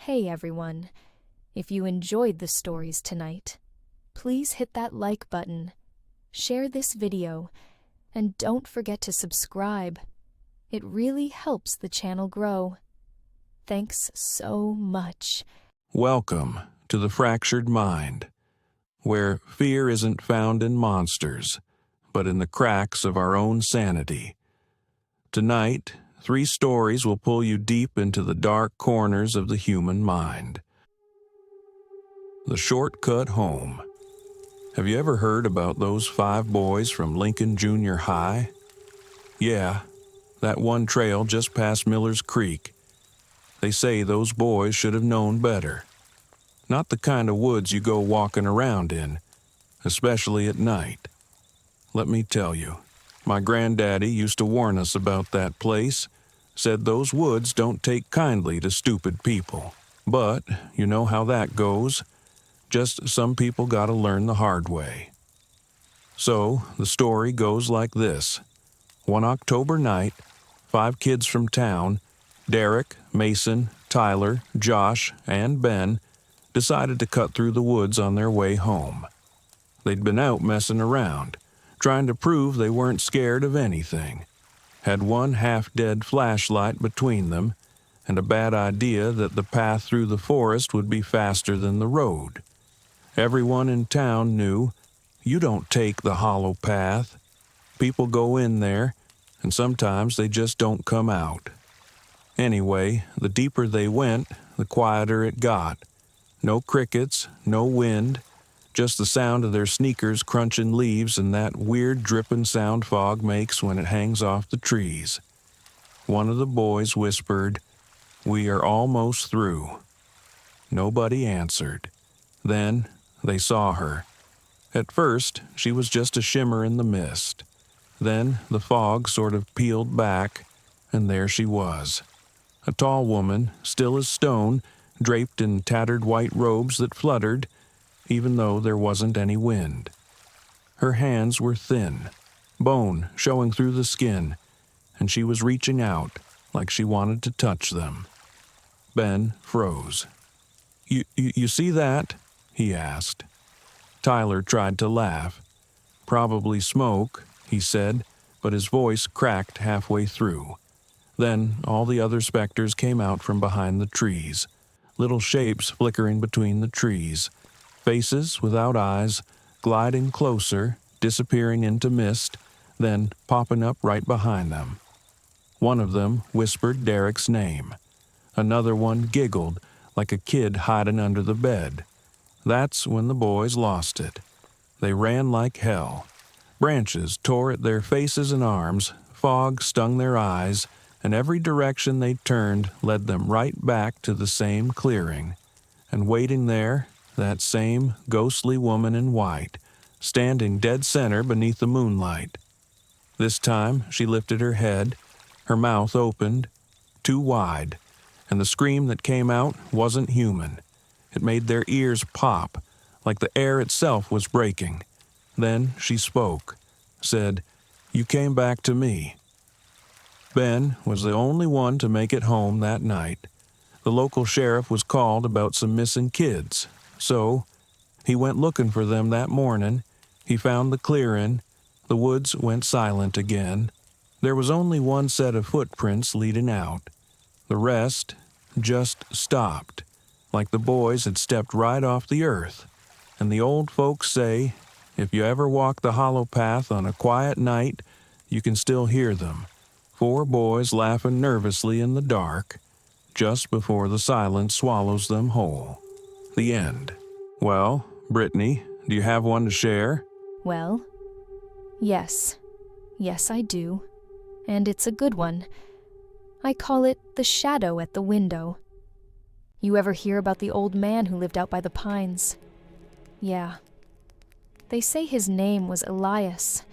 Hey everyone, if you enjoyed the stories tonight, please hit that like button, share this video, and don't forget to subscribe. It really helps the channel grow. Thanks so much. Welcome to the Fractured Mind, where fear isn't found in monsters, but in the cracks of our own sanity. Tonight, 3 stories will pull you deep into the dark corners of the human mind. The Shortcut Home. Have you ever heard about those 5 boys from Lincoln Junior High? Yeah, that one trail just past Miller's Creek. They say those boys should have known better. Not the kind of woods you go walking around in, especially at night. Let me tell you, my granddaddy used to warn us about that place, said those woods don't take kindly to stupid people. But you know how that goes. Just some people gotta learn the hard way. So, the story goes like this. One October night, 5 kids from town, Derek, Mason, Tyler, Josh, and Ben, decided to cut through the woods on their way home. They'd been out messing around, trying to prove they weren't scared of anything. Had one half-dead flashlight between them, and a bad idea that the path through the forest would be faster than the road. Everyone in town knew, you don't take the hollow path. People go in there, and sometimes they just don't come out. Anyway, the deeper they went, the quieter it got. No crickets, no wind, just the sound of their sneakers crunching leaves and that weird dripping sound fog makes when it hangs off the trees. One of the boys whispered, "We are almost through." Nobody answered. Then they saw her. At first, she was just a shimmer in the mist. Then the fog sort of peeled back, and there she was. A tall woman, still as stone, draped in tattered white robes that fluttered, even though there wasn't any wind. Her hands were thin, bone showing through the skin, and she was reaching out like she wanted to touch them. Ben froze. You see that?" he asked. Tyler tried to laugh. "Probably smoke," he said, but his voice cracked halfway through. Then all the other specters came out from behind the trees, little shapes flickering between the trees, faces without eyes, gliding closer, disappearing into mist, then popping up right behind them. One of them whispered Derek's name. Another one giggled like a kid hiding under the bed. That's when the boys lost it. They ran like hell. Branches tore at their faces and arms, fog stung their eyes, and every direction they turned led them right back to the same clearing. And waiting there, that same ghostly woman in white, standing dead center beneath the moonlight. This time she lifted her head, her mouth opened, too wide, and the scream that came out wasn't human. It made their ears pop, like the air itself was breaking. Then she spoke, said, "You came back to me." Ben was the only one to make it home that night. The local sheriff was called about some missing kids, so he went looking for them that morning. He found the clearing. The woods went silent again. There was only one set of footprints leading out. The rest just stopped, like the boys had stepped right off the earth. And the old folks say, if you ever walk the hollow path on a quiet night, you can still hear them. 4 boys laughing nervously in the dark, just before the silence swallows them whole. The end. Well, Brittany, do you have one to share? Well, yes. Yes, I do. And it's a good one. I call it The Shadow at the Window. You ever hear about the old man who lived out by the pines? Yeah. They say his name was Elias.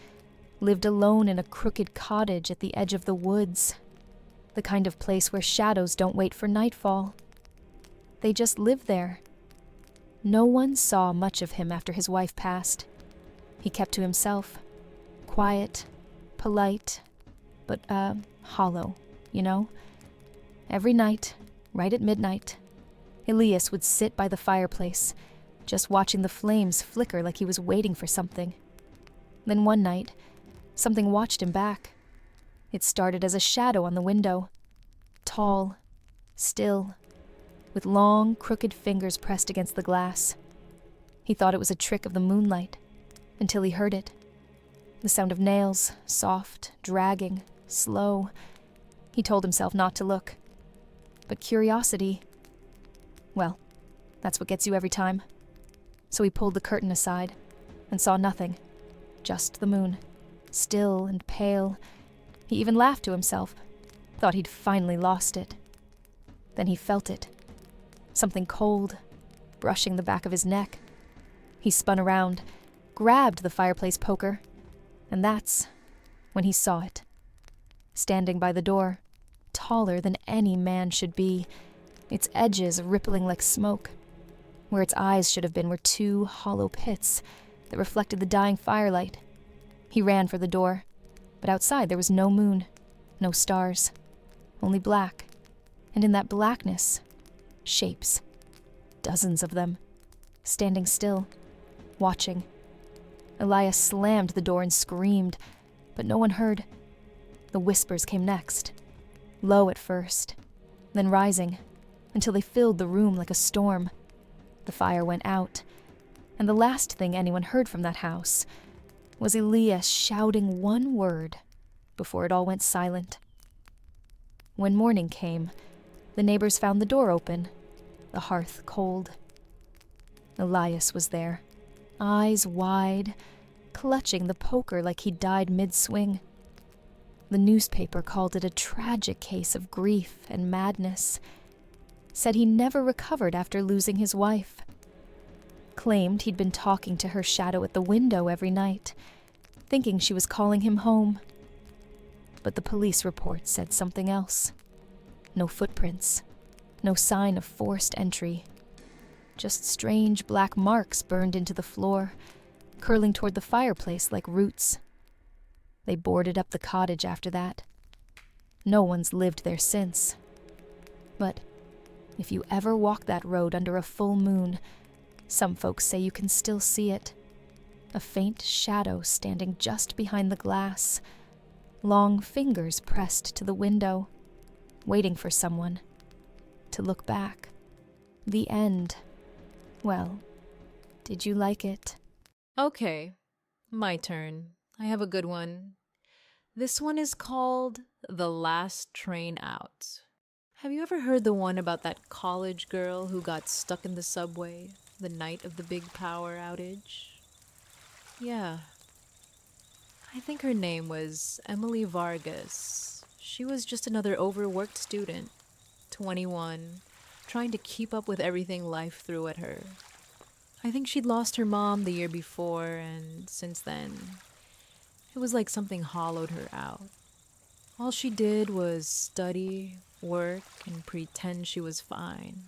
Lived alone in a crooked cottage at the edge of the woods. The kind of place where shadows don't wait for nightfall. They just lived there. No one saw much of him after his wife passed. He kept to himself. Quiet, polite, but, hollow, you know? Every night, right at midnight, Elias would sit by the fireplace, just watching the flames flicker like he was waiting for something. Then one night, something watched him back. It started as a shadow on the window. Tall, still, with long, crooked fingers pressed against the glass. He thought it was a trick of the moonlight, until he heard it. The sound of nails, soft, dragging, slow. He told himself not to look. But curiosity, well, that's what gets you every time. So he pulled the curtain aside and saw nothing, just the moon, still and pale. He even laughed to himself, thought he'd finally lost it. Then he felt it, something cold, brushing the back of his neck. He spun around, grabbed the fireplace poker, and that's when he saw it. Standing by the door, taller than any man should be, its edges rippling like smoke. Where its eyes should have been were two hollow pits that reflected the dying firelight. He ran for the door, but outside there was no moon, no stars, only black. And in that blackness, shapes. Dozens of them, standing still, watching. Elias slammed the door and screamed, but no one heard. The whispers came next, low at first, then rising, until they filled the room like a storm. The fire went out, and the last thing anyone heard from that house was Elias shouting one word before it all went silent. When morning came, the neighbors found the door open, the hearth cold. Elias was there, eyes wide, clutching the poker like he'd died mid-swing. The newspaper called it a tragic case of grief and madness, said he never recovered after losing his wife, claimed he'd been talking to her shadow at the window every night, thinking she was calling him home. But the police report said something else. No footprints, no sign of forced entry, just strange black marks burned into the floor, curling toward the fireplace like roots. They boarded up the cottage after that. No one's lived there since. But if you ever walk that road under a full moon, some folks say you can still see it. A faint shadow standing just behind the glass, long fingers pressed to the window, waiting for someone to look back. The end. Well, did you like it? Okay, my turn. I have a good one. This one is called The Last Train Out. Have you ever heard the one about that college girl who got stuck in the subway the night of the big power outage? Yeah. I think her name was Emily Vargas. She was just another overworked student, 21, trying to keep up with everything life threw at her. I think she'd lost her mom the year before, and since then, it was like something hollowed her out. All she did was study, work, and pretend she was fine.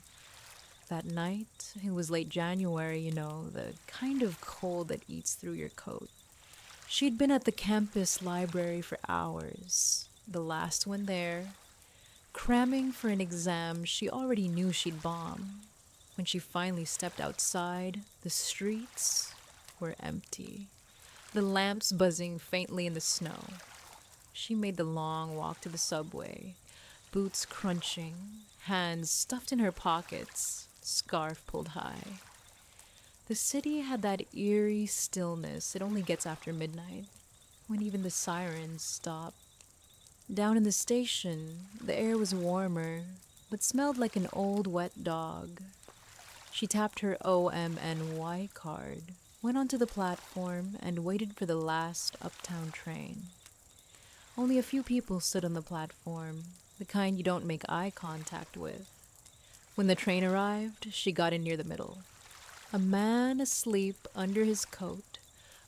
That night, it was late January, you know, the kind of cold that eats through your coat. She'd been at the campus library for hours, the last one there, cramming for an exam she already knew she'd bomb. When she finally stepped outside, the streets were empty, the lamps buzzing faintly in the snow. She made the long walk to the subway, boots crunching, hands stuffed in her pockets, scarf pulled high. The city had that eerie stillness it only gets after midnight, when even the sirens stop. Down in the station, the air was warmer, but smelled like an old wet dog. She tapped her OMNY card, went onto the platform, and waited for the last uptown train. Only a few people stood on the platform, the kind you don't make eye contact with. When the train arrived, she got in near the middle. A man asleep under his coat,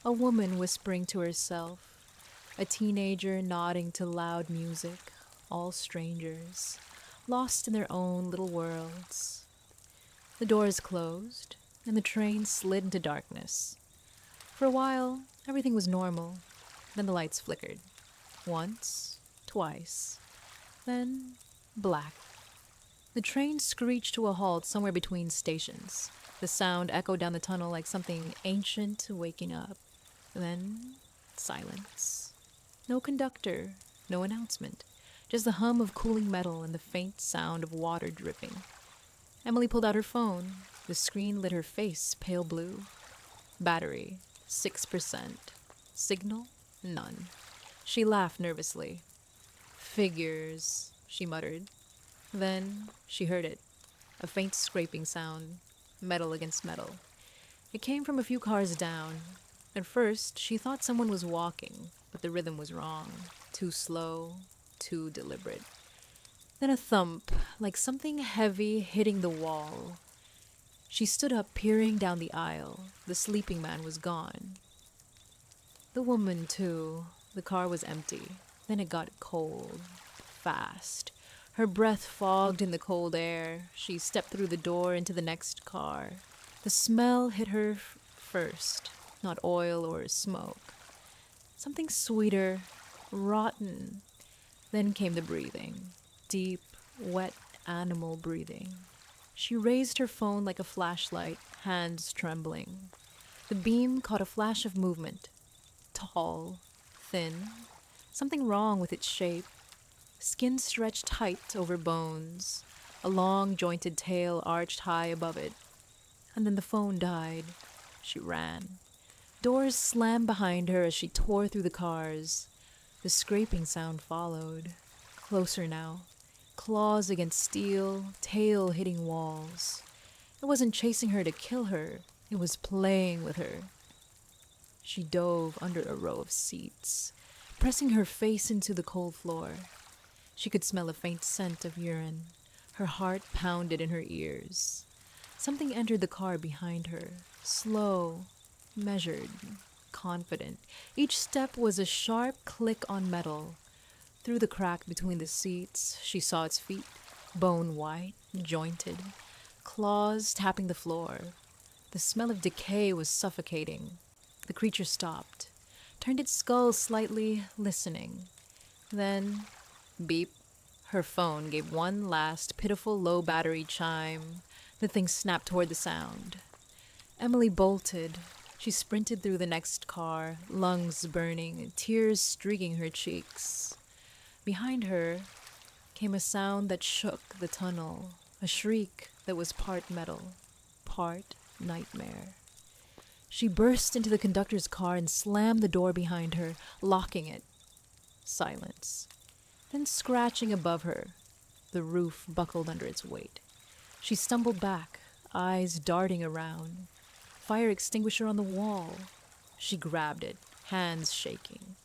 a woman whispering to herself, a teenager nodding to loud music, all strangers, lost in their own little worlds. The doors closed, and the train slid into darkness. For a while, everything was normal. Then the lights flickered. Once, twice, then black. The train screeched to a halt somewhere between stations. The sound echoed down the tunnel like something ancient waking up. Then, silence. No conductor, no announcement. Just the hum of cooling metal and the faint sound of water dripping. Emily pulled out her phone. The screen lit her face pale blue. Battery, 6%. Signal, none. She laughed nervously. Figures, she muttered. Then she heard it. A faint scraping sound, metal against metal. It came from a few cars down. At first, she thought someone was walking, but the rhythm was wrong. Too slow, too deliberate. Then a thump, like something heavy hitting the wall. She stood up, peering down the aisle. The sleeping man was gone. The woman, too. The car was empty. Then it got cold. Fast. Her breath fogged in the cold air. She stepped through the door into the next car. The smell hit her first. Not oil or smoke. Something sweeter, rotten. Then came the breathing. Deep, wet animal breathing. She raised her phone like a flashlight, hands trembling. The beam caught a flash of movement. Tall, thin, something wrong with its shape. Skin stretched tight over bones, a long jointed tail arched high above it. And then the phone died. She ran. Doors slammed behind her as she tore through the cars. The scraping sound followed. Closer now. Claws against steel, tail hitting walls. It wasn't chasing her to kill her. It was playing with her. She dove under a row of seats, pressing her face into the cold floor. She could smell a faint scent of urine. Her heart pounded in her ears. Something entered the car behind her, slow, measured, confident. Each step was a sharp click on metal. Through the crack between the seats, she saw its feet, bone white, jointed, claws tapping the floor. The smell of decay was suffocating. The creature stopped, turned its skull slightly, listening. Then, beep, her phone gave one last pitiful low battery chime. The thing snapped toward the sound. Emily bolted. She sprinted through the next car, lungs burning, tears streaking her cheeks. Behind her came a sound that shook the tunnel, a shriek that was part metal, part nightmare. She burst into the conductor's car and slammed the door behind her, locking it. Silence. Then scratching above her, the roof buckled under its weight. She stumbled back, eyes darting around. Fire extinguisher on the wall. She grabbed it, hands shaking.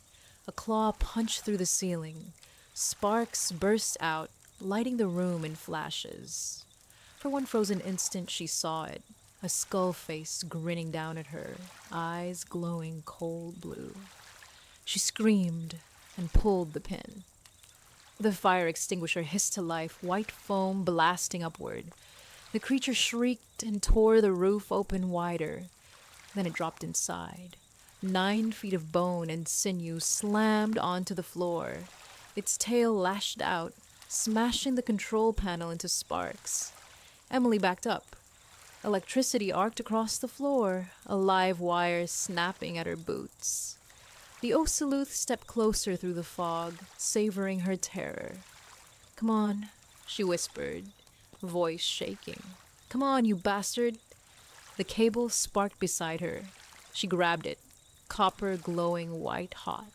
A claw punched through the ceiling. Sparks burst out, lighting the room in flashes. For one frozen instant, she saw it, a skull face grinning down at her, eyes glowing cold blue. She screamed and pulled the pin. The fire extinguisher hissed to life, white foam blasting upward. The creature shrieked and tore the roof open wider. Then it dropped inside. 9 feet of bone and sinew slammed onto the floor. Its tail lashed out, smashing the control panel into sparks. Emily backed up. Electricity arced across the floor, a live wire snapping at her boots. The Oceluth stepped closer through the fog, savoring her terror. "Come on," she whispered, voice shaking. "Come on, you bastard!" The cable sparked beside her. She grabbed it, copper glowing white hot.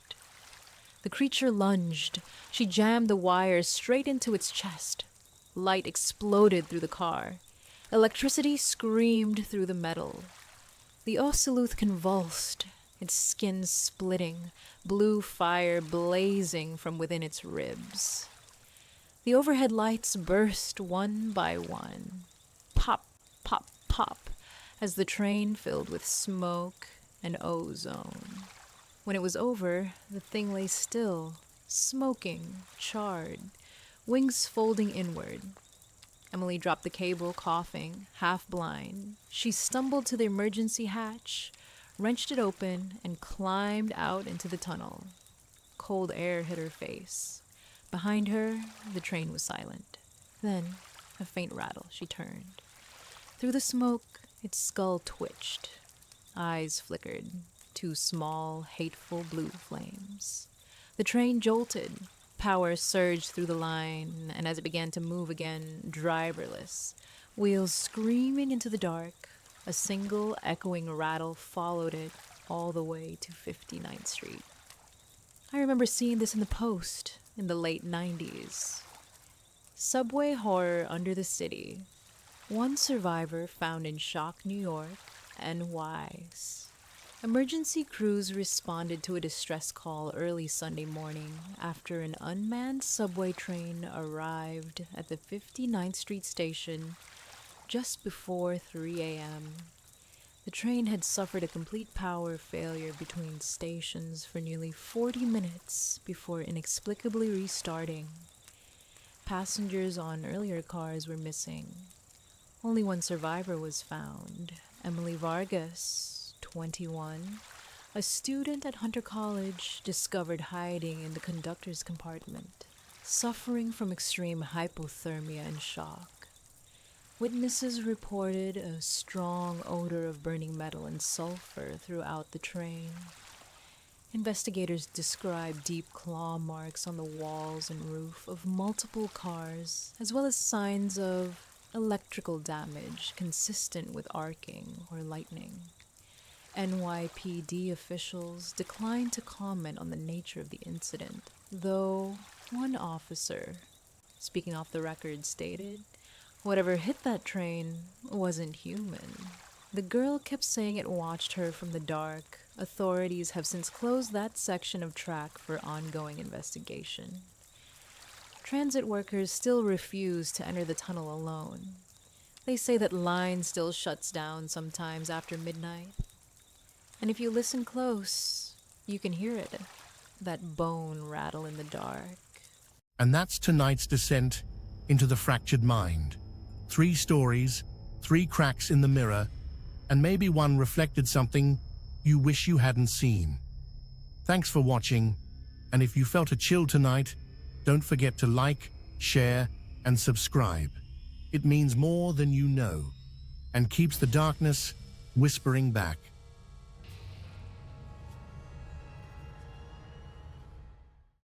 The creature lunged. She jammed the wire straight into its chest. Light exploded through the car. Electricity screamed through the metal. The Oceluth convulsed, its skin splitting, blue fire blazing from within its ribs. The overhead lights burst one by one. Pop, pop, pop, as the train filled with smoke and ozone. When it was over, the thing lay still, smoking, charred, wings folding inward. Emily dropped the cable, coughing, half blind. She stumbled to the emergency hatch, wrenched it open, and climbed out into the tunnel. Cold air hit her face. Behind her, the train was silent. Then, A faint rattle, she turned. Through the smoke, its skull twitched. Eyes flickered, two small, hateful blue flames. The train jolted. Power surged through the line, and as it began to move again, driverless, wheels screaming into the dark, a single echoing rattle followed it all the way to 59th Street. I remember seeing this in the Post in the late 90s. Subway horror under the city. One survivor found in shock, New York, and wise. Emergency crews responded to a distress call early Sunday morning after an unmanned subway train arrived at the 59th Street station just before 3 a.m. The train had suffered a complete power failure between stations for nearly 40 minutes before inexplicably restarting. Passengers on earlier cars were missing. Only one survivor was found, Emily Vargas, 21, a student at Hunter College, discovered hiding in the conductor's compartment, suffering from extreme hypothermia and shock. Witnesses reported a strong odor of burning metal and sulfur throughout the train. Investigators described deep claw marks on the walls and roof of multiple cars, as well as signs of electrical damage consistent with arcing or lightning. NYPD officials declined to comment on the nature of the incident, though one officer, speaking off the record, stated, "Whatever hit that train wasn't human." The girl kept saying it watched her from the dark. Authorities have since closed that section of track for ongoing investigation. Transit workers still refuse to enter the tunnel alone. They say that line still shuts down sometimes after midnight. And if you listen close, you can hear it, that bone rattle in the dark. And that's tonight's descent into the fractured mind. 3 stories, 3 cracks in the mirror, and maybe one reflected something you wish you hadn't seen. Thanks for watching, and if you felt a chill tonight, don't forget to like, share, and subscribe. It means more than you know, and keeps the darkness whispering back.